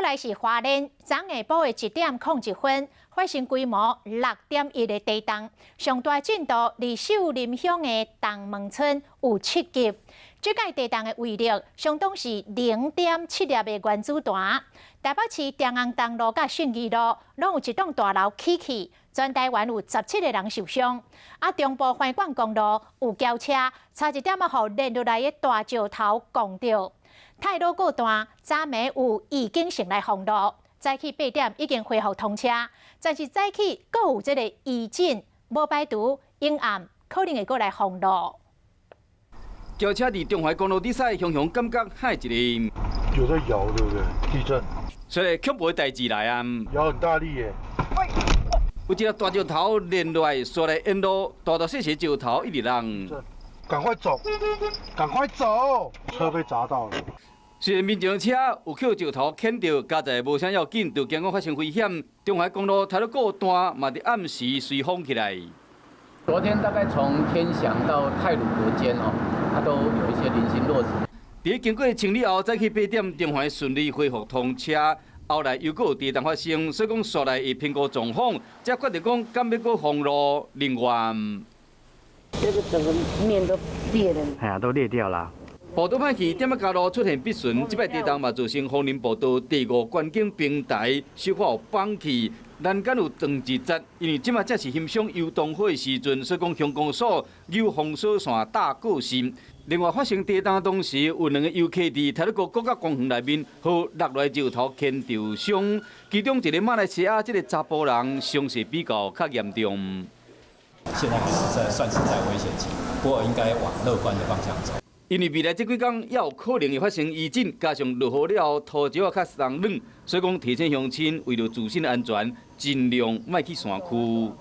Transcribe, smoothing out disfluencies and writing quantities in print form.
来是花莲，昨下晡的1点01分，发生规模6.1的地震，上大震度离秀林乡的东门村有7级。这届地震的威力相当是0.7粒的原子弹。台北市中央东路甲信义路拢有一栋大楼起去，全台湾有17个人受伤。中部环管公路有轿车差一点互连落来的大石头撞到。太鲁各段昨暝有已经成来封路，早起8点已经恢复通车，但是早起阁有这个余震无排除阴暗可能会过来封路。轿车伫中华公路底驶，雄雄感觉害一个有在摇，对不对？地震，所以恐怖的代志来啊！摇很大力耶。有一个大石头连落来，刷来沿路大大小小石头一直人。赶快走，赶快走！车被砸到了。虽然民众车有捡石头捡到，加在无啥要紧，就惊讲发生危险。中华公路太鲁各段嘛，伫暗时随封起来。昨天大概从天祥到太鲁阁间它都有一些零星落石。伫经过清理后，早起8点，中环顺利恢复通车。后来又有地震发生，所以讲刷来会评估状况，才决定讲敢要搁封路人员。这个整个面都裂了。哎呀，都裂掉了。步道歹去，点仔加路出现必顺，这摆地震嘛造成枫林步道第5观景平台小可有放弃，栏杆有断一截，因为即摆才是欣赏游动火的时阵，所以讲乡公所有封锁线大过线。另外发生地震当时，有2个游客伫太鲁阁国家公园内面，和落来石头牵着伤，其中一个马来西亚这个查甫人伤势比较严重。现在还是算是在危险期，不过应该往乐观的方向走。因为未来这几天也有可能会发生余震，加上落雨了后土石较松软，所以讲提醒乡亲为了自身安全，尽量莫去山区。